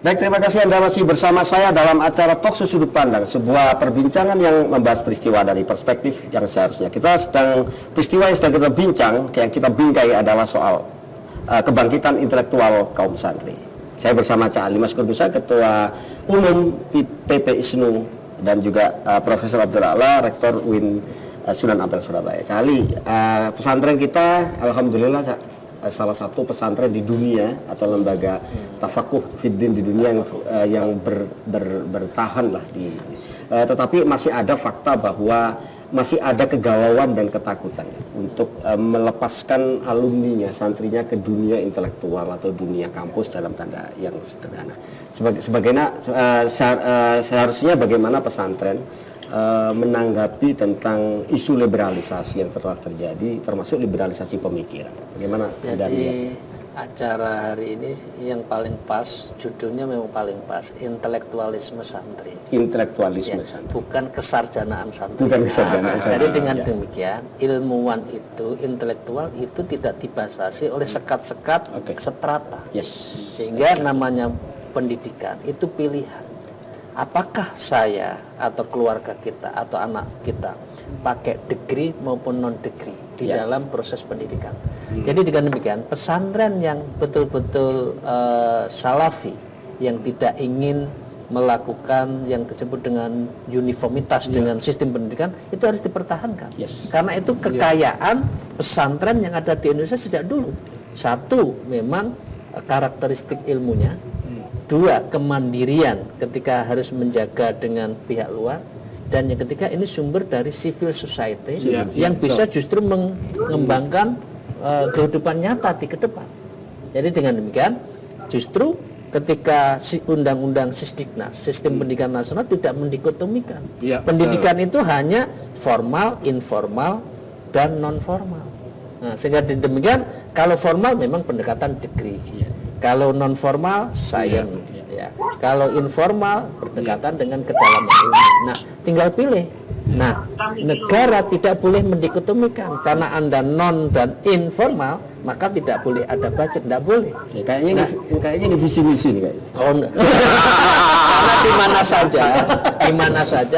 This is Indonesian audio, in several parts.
Baik, terima kasih Anda masih bersama saya dalam acara Talkshow Sudut Pandang, sebuah perbincangan yang membahas peristiwa dari perspektif yang seharusnya. Peristiwa yang sedang kita bincang, yang kita bingkai adalah soal kebangkitan intelektual kaum santri. Saya bersama Cak Ali Maskur-Musa, Ketua Umum PP ISNU, dan juga Profesor Abdul A'la, Rektor UIN Sunan Ampel Surabaya. Cak Ali, pesantren kita alhamdulillah salah satu pesantren di dunia atau lembaga tafakuh fiddin di dunia yang bertahan lah tetapi masih ada fakta bahwa masih ada kegalauan dan ketakutan untuk melepaskan alumninya, santrinya ke dunia intelektual atau dunia kampus dalam tanda yang sederhana. Seharusnya bagaimana pesantren menanggapi tentang isu liberalisasi yang telah terjadi, termasuk liberalisasi pemikiran. Bagaimana Anda lihat? Acara hari ini yang paling pas, judulnya memang paling pas, intelektualisme santri. Intelektualisme santri. Bukan kesarjanaan santri. Bukan kesarjanaan santri. Jadi dengan demikian, ilmuwan itu, intelektual itu tidak dibatasi oleh sekat-sekat strata. Sehingga namanya pendidikan itu pilihan. Apakah saya atau keluarga kita atau anak kita pakai degree maupun non degree di dalam proses pendidikan. Jadi dengan demikian pesantren yang betul-betul salafi, yang tidak ingin melakukan yang disebut dengan uniformitas dengan sistem pendidikan, itu harus dipertahankan. Karena itu kekayaan pesantren yang ada di Indonesia sejak dulu. Satu, memang karakteristik ilmunya. Dua, kemandirian ketika harus menjaga dengan pihak luar. Dan yang ketiga, ini sumber dari civil society yang bisa justru mengembangkan kehidupan nyata di ke depan. Jadi dengan demikian, justru ketika undang-undang Sisdiknas, sistem pendidikan nasional tidak mendikotomikan. Pendidikan itu hanya formal, informal, dan non formal. Nah, sehingga demikian, kalau formal memang pendekatan degree. Kalau non formal science, kalau informal berdekatan dengan kedalaman ilmu. Nah, tinggal pilih. Nah, negara tidak boleh mendikotomikan karena Anda non dan informal, maka tidak boleh ada budget, tidak boleh. Kayaknya ini visi misi nih kayaknya. Oh, karena di mana saja.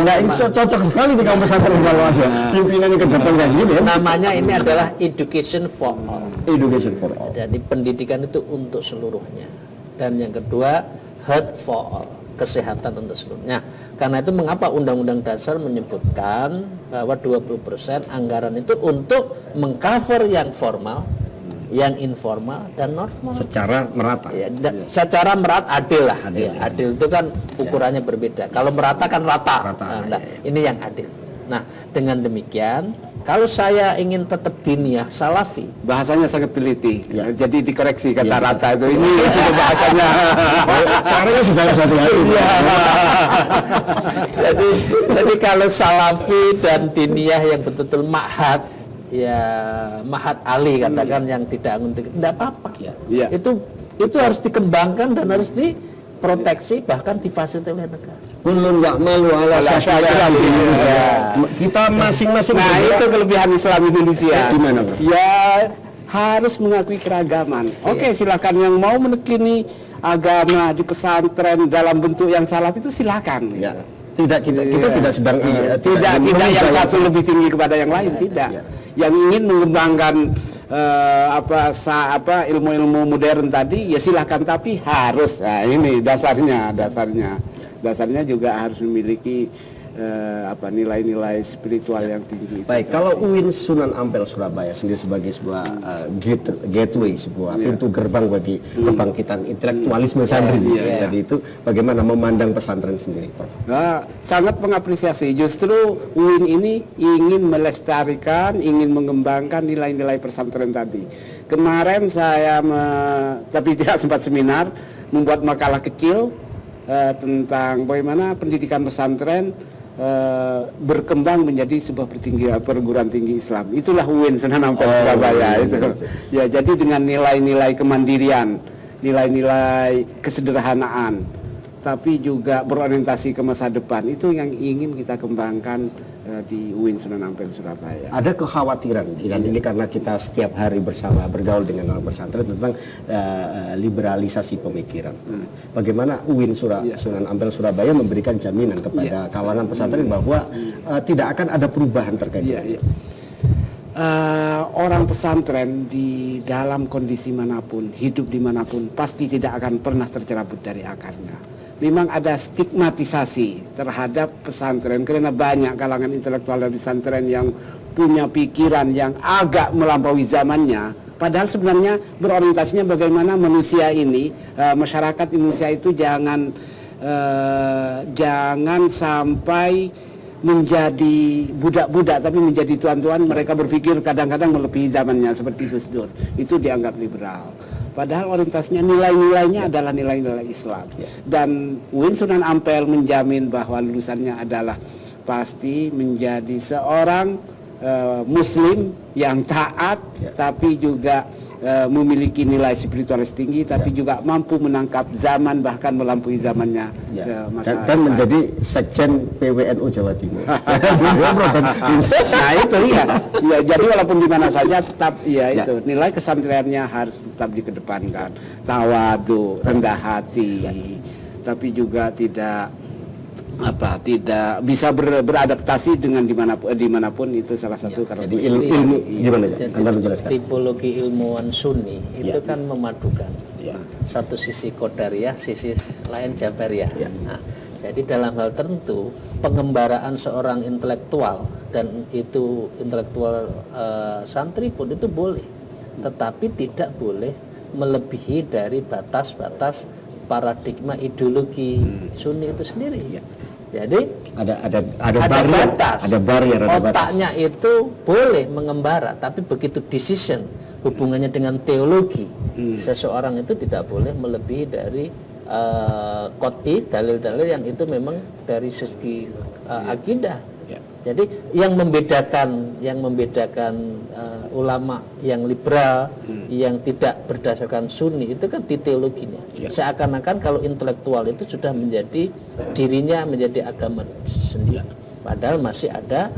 Nah, ini cocok sekali di kampus pesantren kalau ada pimpinannya ke depan kayak gini. Namanya ini adalah education for all. Education for all. Jadi pendidikan itu untuk seluruhnya. Dan yang kedua, health for all, kesehatan untuk seluruhnya. Karena itu mengapa Undang-Undang Dasar menyebutkan bahwa 20% anggaran itu untuk mengcover yang formal, yang informal dan non formal secara merata. Secara merata adil lah. Adil itu kan ukurannya berbeda. Kalau merata kan rata. Ini yang adil. Nah, dengan demikian, kalau saya ingin tetap diniyah salafi, bahasanya sangat teliti. Jadi dikoreksi kata rata itu. Ini sudah bahasanya. Sekarang sudah satu lagi. Jadi kalau salafi dan diniyah yang betul-betul ma'had, Mahat Ali katakan yang tidak apa-apa. Itu harus dikembangkan dan harus diproteksi, bahkan difasilitasi oleh negara. Kullun ya'malu ala syakilatihi. Kita masing-masing. Nah, itu kelebihan Islam Indonesia. Gimana, Bro? Ya, harus mengakui keragaman. Oke, silakan yang mau menekuni agama di pesantren dalam bentuk yang salaf itu silakan. Kita tidak sedang tidak yang satu lebih tinggi kepada yang lain, tidak. Yang ingin mengembangkan ilmu-ilmu modern tadi ya silakan, tapi harus. Nah, ini dasarnya juga harus memiliki nilai-nilai spiritual yang tinggi. Baik, kalau UIN Sunan Ampel Surabaya sendiri sebagai sebuah gateway, sebuah pintu gerbang bagi kebangkitan intelektualisme santri, jadi itu bagaimana memandang pesantren sendiri, Prof? Sangat mengapresiasi. Justru UIN ini ingin melestarikan, ingin mengembangkan nilai-nilai pesantren tadi. Kemarin saya tapi tidak sempat seminar, membuat makalah kecil tentang bagaimana pendidikan pesantren berkembang menjadi sebuah perguruan tinggi Islam. Itulah UIN Sunan Ampel Surabaya itu. Ya, jadi dengan nilai-nilai kemandirian, nilai-nilai kesederhanaan, tapi juga berorientasi ke masa depan, itu yang ingin kita kembangkan di UIN Sunan Ampel Surabaya. Ada kekhawatiran dan ini karena kita setiap hari bersama bergaul dengan orang pesantren tentang liberalisasi pemikiran. Bagaimana UIN Sunan Ampel Surabaya memberikan jaminan kepada kalangan pesantren bahwa tidak akan ada perubahan terkait dengan itu? Orang pesantren di dalam kondisi manapun, hidup dimanapun, pasti tidak akan pernah tercerabut dari akarnya. Memang ada stigmatisasi terhadap pesantren karena banyak kalangan intelektual dari pesantren yang punya pikiran yang agak melampaui zamannya. Padahal sebenarnya berorientasinya bagaimana manusia ini, masyarakat Indonesia itu jangan sampai menjadi budak-budak tapi menjadi tuan-tuan. Mereka berpikir kadang-kadang melebihi zamannya seperti Gus Dur. Itu dianggap liberal. Padahal orientasinya nilai-nilainya adalah nilai-nilai Islam. Dan UIN Sunan Ampel menjamin bahwa lulusannya adalah pasti menjadi seorang Muslim yang taat, tapi juga memiliki nilai spiritualis tinggi, tapi juga mampu menangkap zaman bahkan melampaui zamannya. Dan menjadi sekjen PWNU Jawa Timur. Nah itu ya, jadi walaupun di mana saja tetap itu nilai kesantriannya harus tetap dikedepankan, tawadu, rendah hati, tapi juga tidak bisa beradaptasi dengan dimanapun itu salah satu karakteristik. Jadi ilmu gimana ya? Anda menjelaskan. Tipologi ilmuwan Sunni itu kan memadukan satu sisi Qadariyah, sisi lain Jabariyah. Nah, jadi dalam hal tertentu pengembaraan seorang intelektual dan itu intelektual santri pun itu boleh, tetapi tidak boleh melebihi dari batas-batas paradigma ideologi Sunni itu sendiri. Jadi ada batas. Ada barrier, otaknya itu boleh mengembara, tapi begitu decision hubungannya dengan teologi, seseorang itu tidak boleh melebihi dari qot'i, dalil-dalil yang itu memang dari segi akidah. Jadi yang membedakan ulama yang liberal, yang tidak berdasarkan Sunni itu kan di teologinya. Seakan-akan kalau intelektual itu sudah menjadi dirinya menjadi agama sendiri. Padahal masih ada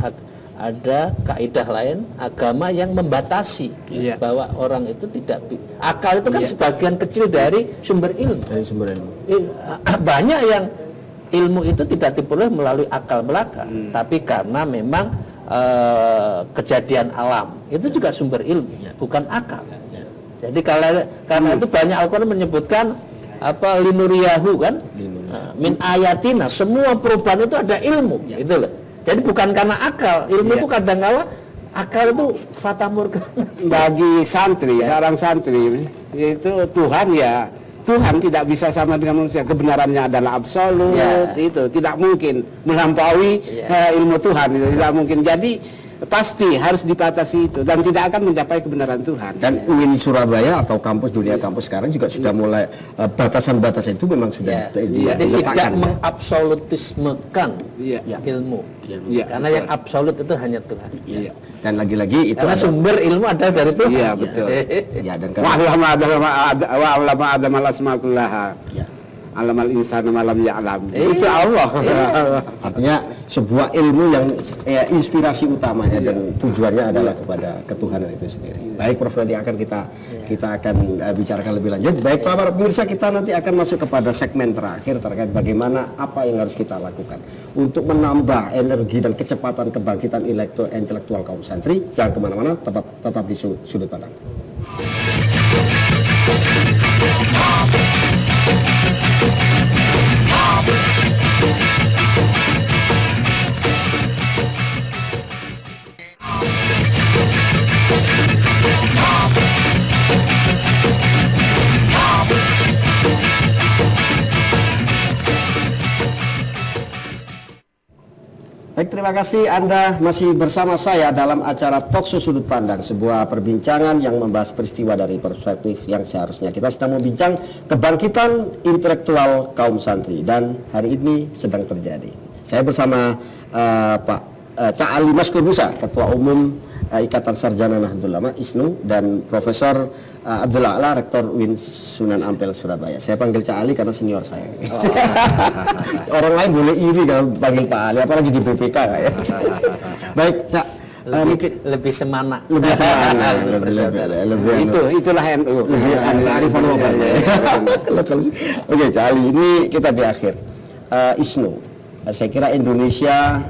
kaidah lain agama yang membatasi bahwa orang itu tidak akal itu kan sebagian kecil dari sumber ilmu. Banyak yang ilmu itu tidak diperoleh melalui akal belaka, tapi karena memang kejadian alam itu juga sumber ilmu, bukan akal. Jadi karena itu banyak Al-Quran menyebutkan linuriyahu kan, min ayatina, semua perubahan itu ada ilmu, gitu loh. Jadi bukan karena akal, ilmu itu kadang-kala akal itu fata morgana. Bagi santri, seorang santri itu Tuhan tidak bisa sama dengan manusia, kebenarannya adalah absolut, itu tidak mungkin melampaui ilmu Tuhan, itu tidak mungkin. Jadi pasti harus dibatasi itu dan tidak akan mencapai kebenaran Tuhan. Dan UIN Surabaya atau kampus dunia kampus sekarang juga sudah mulai batasan-batasan itu memang sudah jadi tidak mengabsolutismekan ilmu. Karena yang absolut itu hanya Tuhan. Dan lagi-lagi itu karena sumber ilmu adalah dari Tuhan. Iya betul. Dan wa'alama adam al-asma kullaha. Alamal insana malam ya'lam. Itu Allah. Artinya sebuah ilmu yang inspirasi utamanya dan tujuannya adalah kepada ketuhanan itu sendiri. Baik Prof, nanti akan kita akan bicarakan lebih lanjut. Baik para pemirsa, kita nanti akan masuk kepada segmen terakhir terkait bagaimana apa yang harus kita lakukan untuk menambah energi dan kecepatan kebangkitan intelektual kaum santri. Jangan kemana-mana, tetap di sudut pandang. Baik, terima kasih Anda masih bersama saya dalam acara Talkshow Sudut Pandang, sebuah perbincangan yang membahas peristiwa dari perspektif yang seharusnya. Kita sedang membincang kebangkitan intelektual kaum santri dan hari ini sedang terjadi. Saya bersama Pak Cak Ali Maskur Musa, Ketua Umum Ikatan Sarjana Nahdlatul Ulama ISNU, dan Profesor Abdullah A'la, Rektor UIN Sunan Ampel Surabaya. Saya panggil Cak Ali karena senior saya. Orang lain boleh iri kalau panggil Pak Ali, apalagi di BPK ya. Baik, Cak. Lebih semana. Lebih semana. Itulah NU. Arifan lokal. Oke, Cak Ali, ini kita di akhir. ISNU. Saya kira Indonesia,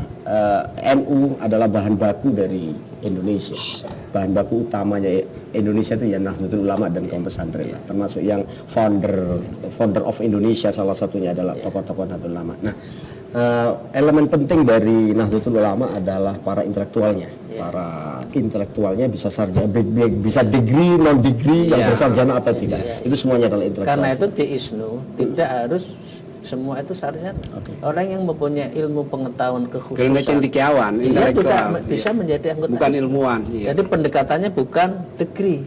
NU adalah bahan baku dari Indonesia. Bahan baku utamanya Indonesia itu ya Nahdlatul Ulama dan kaum pesantren lah. Termasuk yang founder of Indonesia, salah satunya adalah tokoh-tokoh Nahdlatul Ulama. Nah, elemen penting dari Nahdlatul Ulama adalah para intelektualnya. Para intelektualnya bisa sarjana, bisa degree, non degree, yang bersarjana atau tidak. Itu semuanya adalah intelektual. Karena itu di ISNU tidak harus semua itu sarjana. Orang yang mempunyai ilmu pengetahuan kekhususan, cendekiawan, dia intelektual, juga bisa menjadi anggota bukan ISNU. ilmuwan. Jadi pendekatannya bukan degree,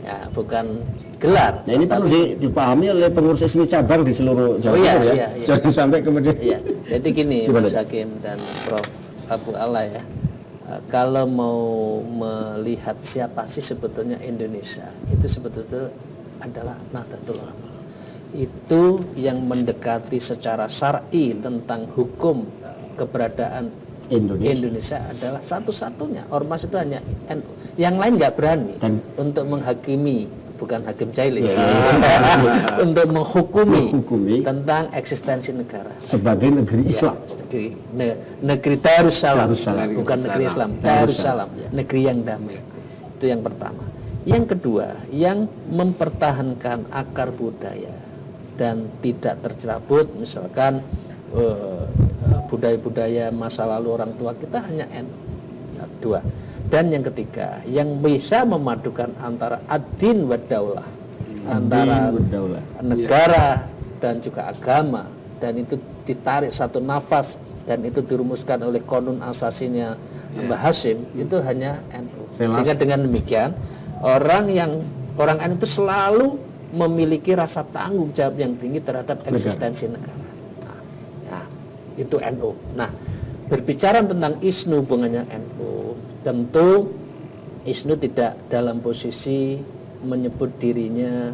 ya, bukan gelar. Nah, ini perlu dipahami oleh pengurus ISNU cabang di seluruh Jawa Timur ya. Jangan sampai kemudian. Iya. Jadi gini, Mas Hakim dan Prof. Abu Ala ya. Kalau mau melihat siapa sih sebetulnya Indonesia, itu sebetulnya adalah Nahdlatul Ulama. Itu yang mendekati secara syar'i tentang hukum keberadaan Indonesia adalah satu-satunya ormas itu hanya NU. Yang lain nggak berani untuk menghakimi, bukan hakim jahili, untuk menghukumi tentang eksistensi negara sebagai negeri Islam. Negeri Darussalam, bukan negeri Islam, Darussalam, negeri yang damai. Itu yang pertama. Yang kedua, yang mempertahankan akar budaya dan tidak tercerabut, misalkan budaya-budaya masa lalu orang tua kita hanya NU. Dua. Dan yang ketiga, yang bisa memadukan antara ad-din wa daulah, antara negara dan juga agama, dan itu ditarik satu nafas dan itu dirumuskan oleh konun asasinya Mbah Hasyim, itu hanya NU. Sehingga dengan demikian orang NU itu selalu memiliki rasa tanggung jawab yang tinggi terhadap eksistensi negara. Nah, itu NU. Nah, berbicara tentang ISNU hubungannya NU, tentu ISNU tidak dalam posisi menyebut dirinya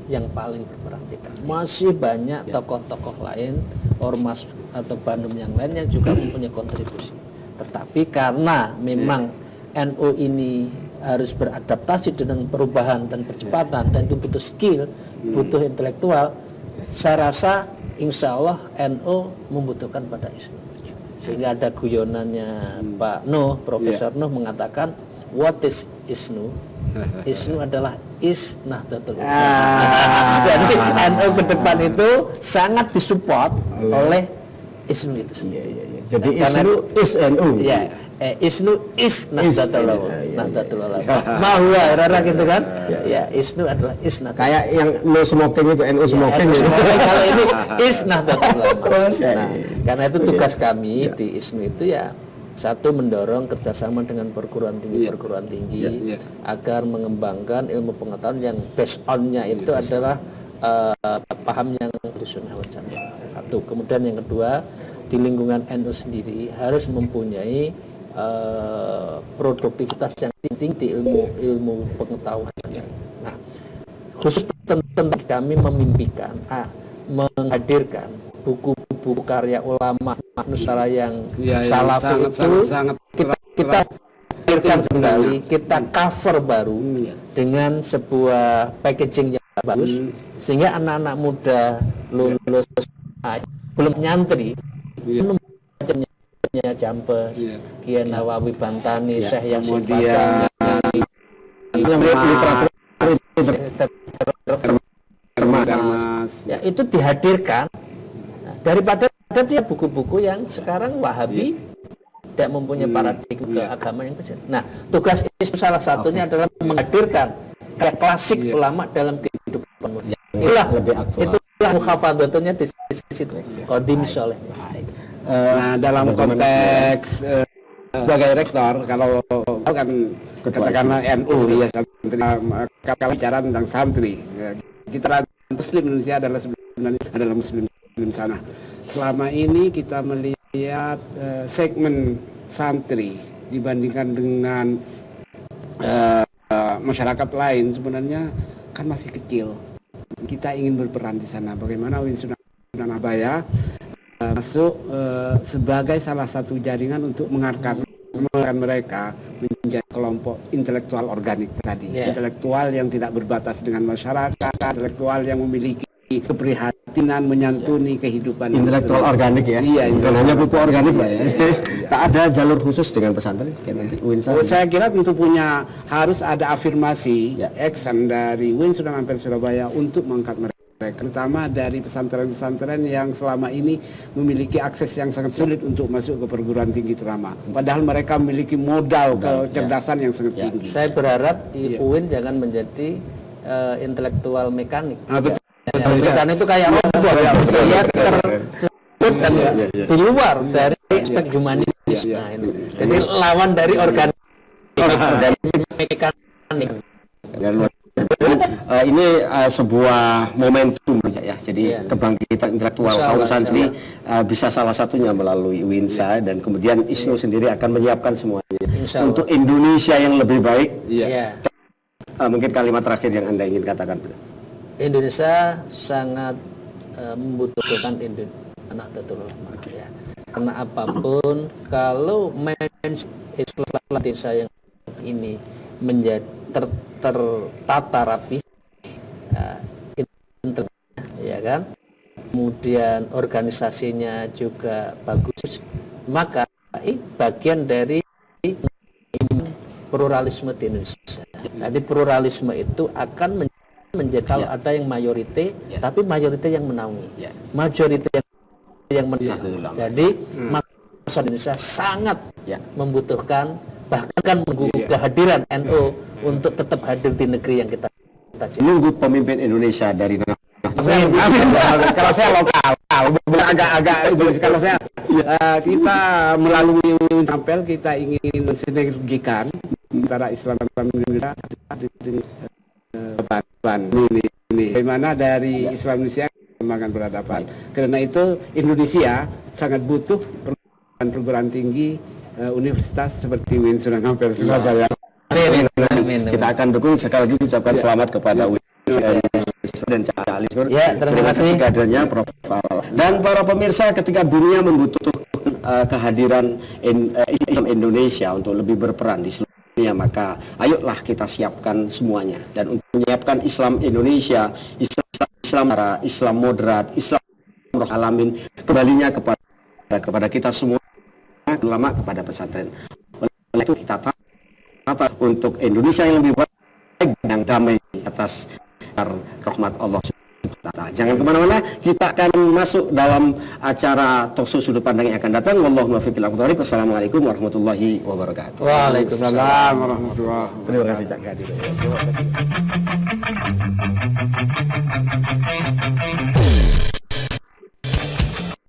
yang paling berperan, tidak. Masih banyak tokoh-tokoh lain, ormas atau Bandung yang lain yang juga mempunyai kontribusi. Tetapi karena memang NU ini harus beradaptasi dengan perubahan dan percepatan, dan itu butuh skill, butuh intelektual, saya rasa insya Allah NU membutuhkan pada ISNU. Sehingga ada guyonannya Pak Nuh, Profesor Nuh mengatakan, what is ISNU? ISNU adalah Is Nahdlatul Ulama. Jadi NU ke depan itu sangat disupport oleh ISNU itu sendiri. Jadi ISNU is NU. Ya, ISNU is Nahdlatul Ulama. Nahdlatul Ulama. Mahua rara gitu kan? Ya, ISNU adalah is Nahdlatul. Kayak yang no smoking itu NU smoking. Kalau ini is Nahdlatul Ulama. Nah, karena itu tugas kami di ISNU itu ya, satu, mendorong kerjasama dengan perguruan tinggi agar mengembangkan ilmu pengetahuan yang based on-nya itu adalah paham yang sunnah wal jamaah. Satu. Kemudian yang kedua, di lingkungan NU sendiri harus mempunyai produktivitas yang tinggi di ilmu pengetahuan. Nah, khusus tentang kami memimpikan, menghadirkan buku-buku karya ulama Nusara yang salafi itu kita hadirkan kembali, kita cover baru dengan sebuah packaging yang bagus, sehingga anak-anak muda lulus belum nyantri membacanya Jampes, Kiai Nawawi Bantani, Syekh Yasin Padang, literatur ya, itu dihadirkan. Nah, daripada dia buku-buku yang sekarang Wahabi tidak mempunyai paradigma agama yang besar. Nah, tugas itu salah satunya adalah menghadirkan karya klasik ulama dalam kehidupan manusia. Itulah mukhafadatunya di situ. Qadim Soleh. Nah, dalam konteks sebagai rektor, kalau kan katakanlah NU ya, kalau bicara tentang santri, kita Muslim Indonesia adalah Muslim sana. Selama ini kita melihat segmen santri dibandingkan dengan masyarakat lain sebenarnya kan masih kecil. Kita ingin berperan di sana. Bagaimana UIN Surabaya masuk sebagai salah satu jaringan untuk mengangkat mereka menjadi kelompok intelektual organik tadi, intelektual yang tidak berbatas dengan masyarakat, intelektual yang memiliki keprihatinan menyantuni kehidupan intelektual organik ya. Iya, bukan hanya pupuk organik Pak ya. Tak ada jalur khusus dengan pesantren kayak nanti UIN saya kira tentu harus ada afirmasi action dari UIN Surabaya untuk mengangkat mereka, terutama dari pesantren-pesantren yang selama ini memiliki akses yang sangat sulit untuk masuk ke perguruan tinggi ternama. Padahal mereka memiliki modal kecerdasan yang sangat tinggi. Saya berharap UIN jangan menjadi intelektual mekanik. Mekanik itu kayak robot, dia dan di luar dari aspek humanis. Nah, ini. Jadi lawan dari organik dan mekanik. Ini sebuah momentum ya. Jadi kebangkitan intelektual kaum santri bisa salah satunya melalui UINSA dan kemudian ISNU sendiri akan menyiapkan semuanya untuk Indonesia yang lebih baik. Mungkin kalimat terakhir yang Anda ingin katakan. Indonesia sangat membutuhkan anak Nahdlatul Ulama ya. Karena apapun kalau Islam Indonesia yang ini menjadi tertata rapi ya kan, kemudian organisasinya juga bagus, maka bagian dari pluralisme di Indonesia. Jadi pluralisme itu akan menjadi kalau ada yang mayorite, tapi mayorite yang menaungi, majorite yang menang. Jadi masyarakat Indonesia sangat membutuhkan, bahkan menunggu kehadiran NU untuk tetap hadir di negeri yang kita cintai. Menunggu pemimpin Indonesia dari kalau saya lokal, agak kalau saya kita melalui sampel kita ingin mensinergikan antara Islam dan Indonesia ini. Bagaimana dari Islam Indonesia mengembangkan peradaban. Karena itu Indonesia sangat butuh perguruan tinggi universitas seperti UIN Surabaya. Kita akan dukung, sekali lagi ucapkan selamat kepada UIN dan Cak Ali. Terima kasih kadernya Prof. Dan para pemirsa, ketika dunia membutuhkan kehadiran Islam Indonesia untuk lebih berperan di seluruh dunia, maka ayolah kita siapkan semuanya. Dan untuk menyiapkan Islam Indonesia, Islam moderat, Islam roh alamin, kembalinya kepada kita semua, ulama, kepada pesantren. Oleh itu kita tata untuk Indonesia yang lebih baik dan damai atas rahmat Allah Subhanahu wa Ta'ala. Jangan kemana-mana, kita akan masuk dalam acara Talkshow Sudut Pandang yang akan datang. Wallahu muwaffiq ila aqwamit thoriq. Wassalamualaikum warahmatullahi wabarakatuh. Waalaikumsalam warahmatullahi wabarakatuh. Terima kasih Cak Gadi. Terima kasih.